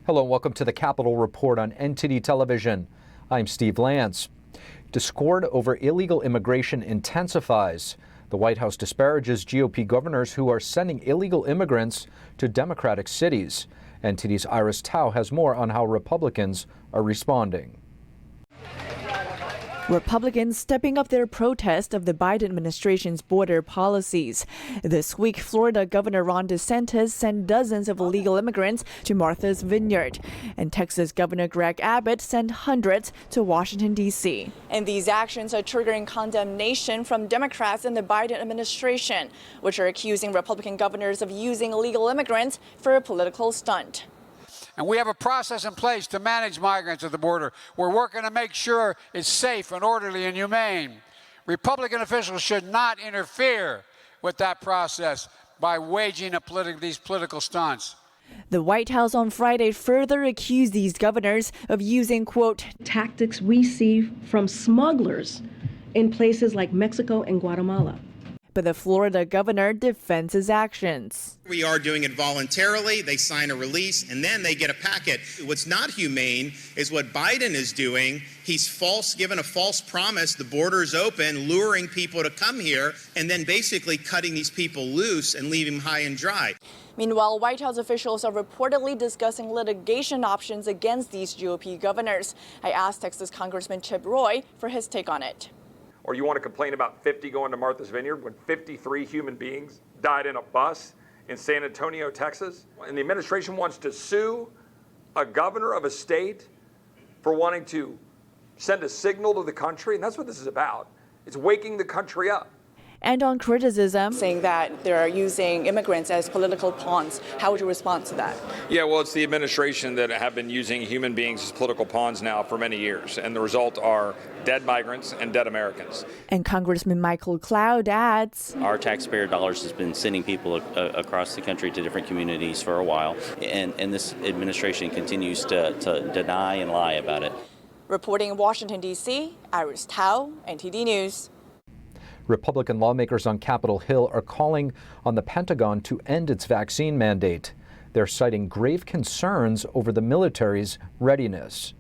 Hello and welcome to the Capitol Report on NTD television. I'm Steve Lance. Discord over illegal immigration intensifies. The White House disparages GOP governors who are sending illegal immigrants to Democratic cities. NTD's Iris Tao has more on how Republicans are responding. Republicans stepping up their protest of the Biden administration's border policies. This week, Florida Governor Ron DeSantis sent dozens of illegal immigrants to Martha's Vineyard. And Texas Governor Greg Abbott sent hundreds to Washington, D.C. And these actions are triggering condemnation from Democrats in the Biden administration, which are accusing Republican governors of using illegal immigrants for a political stunt. And we have a process in place to manage migrants at the border. We're working to make sure it's safe and orderly and humane. Republican officials should not interfere with that process by waging these political stunts. The White House on Friday further accused these governors of using, quote, tactics we see from smugglers in places like Mexico and Guatemala. But the Florida governor defends his actions. We are doing it voluntarily. They sign a release and then they get a packet. What's not humane is what Biden is doing. He's given a false promise. The border is open, luring people to come here, and then basically cutting these people loose and leaving them high and dry. Meanwhile, White House officials are reportedly discussing litigation options against these GOP governors. I asked Texas Congressman Chip Roy for his take on it. Or you want to complain about 50 going to Martha's Vineyard when 53 human beings died in a bus in San Antonio, Texas? And the administration wants to sue a governor of a state for wanting to send a signal to the country. And that's what this is about. It's waking the country up. And on criticism, saying that they're using immigrants as political pawns. How would you respond to that? Yeah, well, it's the administration that have been using human beings as political pawns now for many years. And the result are dead migrants and dead Americans. And Congressman Michael Cloud adds, our taxpayer dollars has been sending people across the country to different communities for a while. And this administration continues to deny and lie about it. Reporting in Washington, D.C., Iris Tao, NTD News. Republican lawmakers on Capitol Hill are calling on the Pentagon to end its vaccine mandate. They're citing grave concerns over the military's readiness.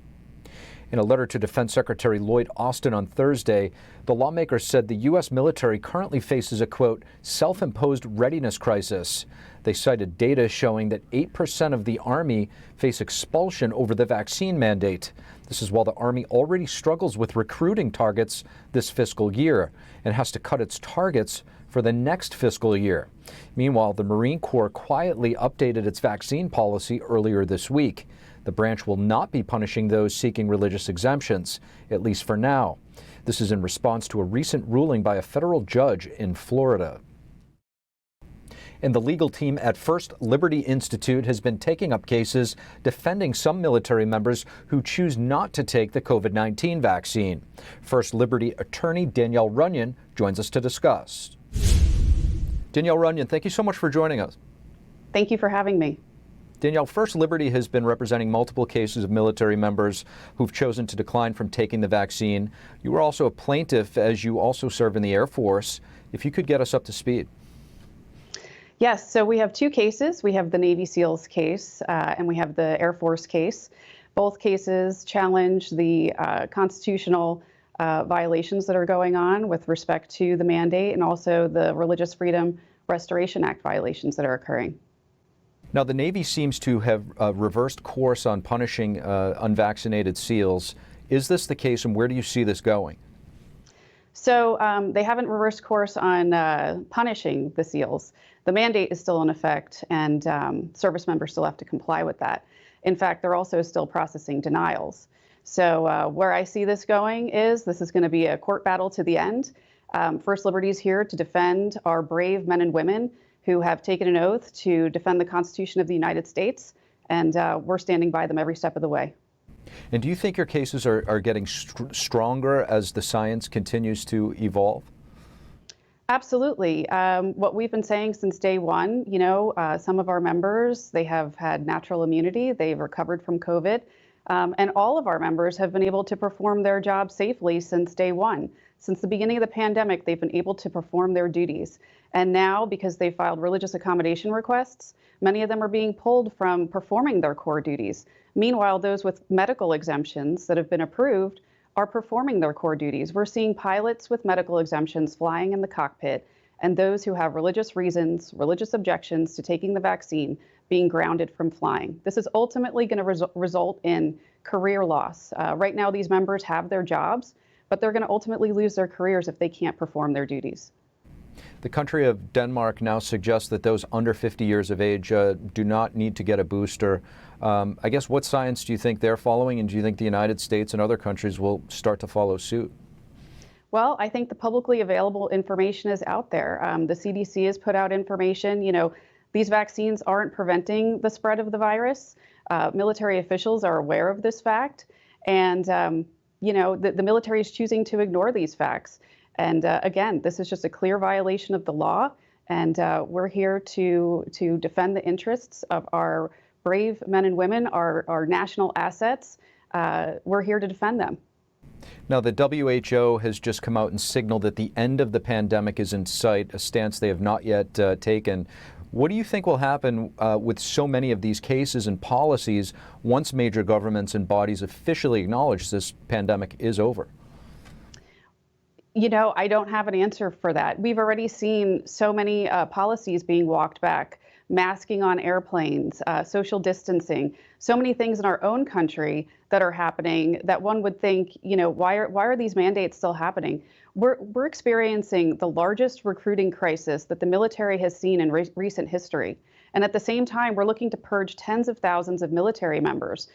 In a letter to Defense Secretary Lloyd Austin on Thursday, the lawmakers said the U.S. military currently faces a, quote, self-imposed readiness crisis. They cited data showing that 8% of the Army face expulsion over the vaccine mandate. This is while the Army already struggles with recruiting targets this fiscal year and has to cut its targets for the next fiscal year. Meanwhile, the Marine Corps quietly updated its vaccine policy earlier this week. The branch will not be punishing those seeking religious exemptions, at least for now. This is in response to a recent ruling by a federal judge in Florida. And the legal team at First Liberty Institute has been taking up cases defending some military members who choose not to take the COVID-19 vaccine. First Liberty attorney Danielle Runyon joins us to discuss. Danielle Runyon, thank you so much for joining us. Thank you for having me. Danielle, First Liberty has been representing multiple cases of military members who've chosen to decline from taking the vaccine. You were also a plaintiff as you also serve in the Air Force. If you could get us up to speed. Yes, so we have two cases. We have the Navy SEALs case and we have the Air Force case. Both cases challenge the constitutional violations that are going on with respect to the mandate and also the Religious Freedom Restoration Act violations that are occurring. Now, the Navy seems to have reversed course on punishing unvaccinated SEALs. Is this the case, and where do you see this going? So they haven't reversed course on punishing the SEALs. The mandate is still in effect, and service members still have to comply with that. In fact, they're also still processing denials. So where I see this going is this is going to be a court battle to the end. First Liberty is here to defend our brave men and women who have taken an oath to defend the Constitution of the United States, and we're standing by them every step of the way. And do you think your cases are getting stronger as the science continues to evolve? Absolutely. What we've been saying since day one, some of our members, they have had natural immunity. They've recovered from COVID. And all of our members have been able to perform their job safely since day one. Since the beginning of the pandemic, they've been able to perform their duties. And now, because they filed religious accommodation requests, many of them are being pulled from performing their core duties. Meanwhile, those with medical exemptions that have been approved are performing their core duties. We're seeing pilots with medical exemptions flying in the cockpit, and those who have religious reasons, religious objections to taking the vaccine being grounded from flying. This is ultimately going to result in career loss. Right now, these members have their jobs, but they're going to ultimately lose their careers if they can't perform their duties. The country of Denmark now suggests that those under 50 years of age do not need to get a booster. I guess what science do you think they're following, and do you think the United States and other countries will start to follow suit? Well, I think the publicly available information is out there. The CDC has put out information. You know, these vaccines aren't preventing the spread of the virus. Military officials are aware of this fact. And, you know, the military is choosing to ignore these facts. And again, this is just a clear violation of the law. And we're here to defend the interests of our brave men and women, our national assets. We're here to defend them. Now, the WHO has just come out and signaled that the end of the pandemic is in sight, a stance they have not yet taken. What do you think will happen with so many of these cases and policies once major governments and bodies officially acknowledge this pandemic is over? You know, I don't have an answer for that. We've already seen so many policies being walked back, masking on airplanes, social distancing, so many things in our own country that are happening that one would think, you know, why are these mandates still happening? We're experiencing the largest recruiting crisis that the military has seen in recent history. And at the same time, we're looking to purge tens of thousands of military members.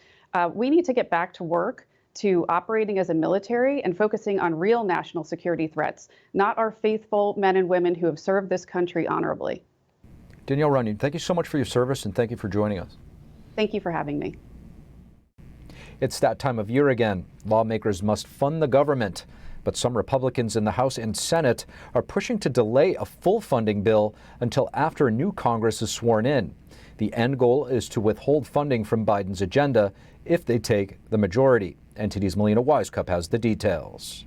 We need to get back to work, to operating as a military and focusing on real national security threats, not our faithful men and women who have served this country honorably. Danielle Runyon, thank you so much for your service, and thank you for joining us. Thank you for having me. It's that time of year again. Lawmakers must fund the government, but some Republicans in the House and Senate are pushing to delay a full funding bill until after a new Congress is sworn in. The end goal is to withhold funding from Biden's agenda if they take the majority. NTD's Melina Wisecup has the details.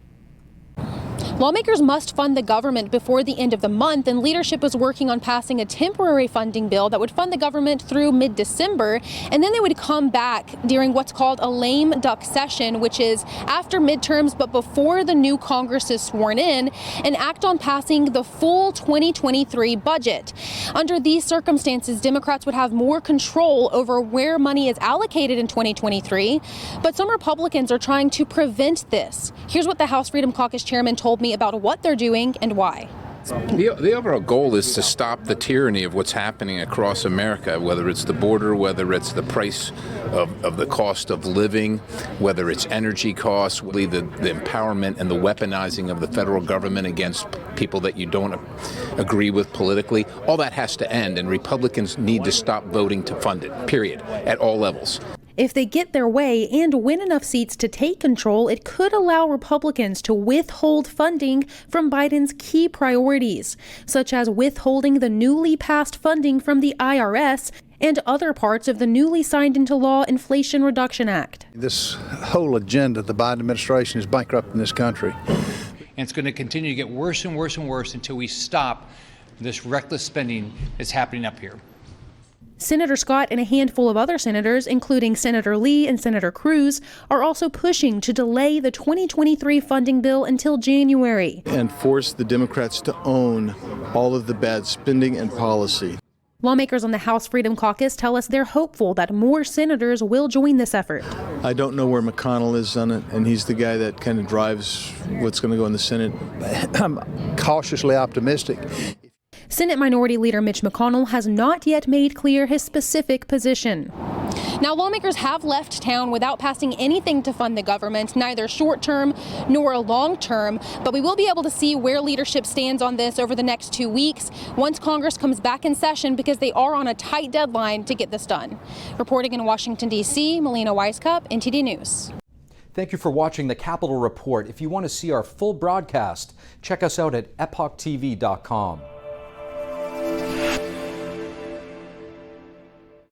Lawmakers must fund the government before the end of the month, and leadership is working on passing a temporary funding bill that would fund the government through mid-December, and then they would come back during what's called a lame duck session, which is after midterms but before the new Congress is sworn in, and act on passing the full 2023 budget. Under these circumstances, Democrats would have more control over where money is allocated in 2023, but some Republicans are trying to prevent this. Here's what the House Freedom Caucus chairman told me about what they're doing and why. The overall goal is to stop the tyranny of what's happening across America, whether it's the border, whether it's the price of the cost of living, whether it's energy costs, the empowerment and the weaponizing of the federal government against people that you don't agree with politically. All that has to end, and Republicans need to stop voting to fund it, period, at all levels. If they get their way and win enough seats to take control, it could allow Republicans to withhold funding from Biden's key priorities, such as withholding the newly passed funding from the IRS and other parts of the newly signed into law Inflation Reduction Act. This whole agenda of the Biden administration is bankrupting this country. And it's going to continue to get worse and worse and worse until we stop this reckless spending that's happening up here. Senator Scott and a handful of other senators, including Senator Lee and Senator Cruz, are also pushing to delay the 2023 funding bill until January. And force the Democrats to own all of the bad spending and policy. Lawmakers on the House Freedom Caucus tell us they're hopeful that more senators will join this effort. I don't know where McConnell is on it, and he's the guy that kind of drives what's going to go in the Senate. I'm cautiously optimistic. Senate Minority Leader Mitch McConnell has not yet made clear his specific position. Now, lawmakers have left town without passing anything to fund the government, neither short-term nor long-term, but we will be able to see where leadership stands on this over the next 2 weeks once Congress comes back in session, because they are on a tight deadline to get this done. Reporting in Washington, D.C., Melina Wisecup, NTD News. Thank you for watching the Capitol Report. If you want to see our full broadcast, check us out at epochtv.com.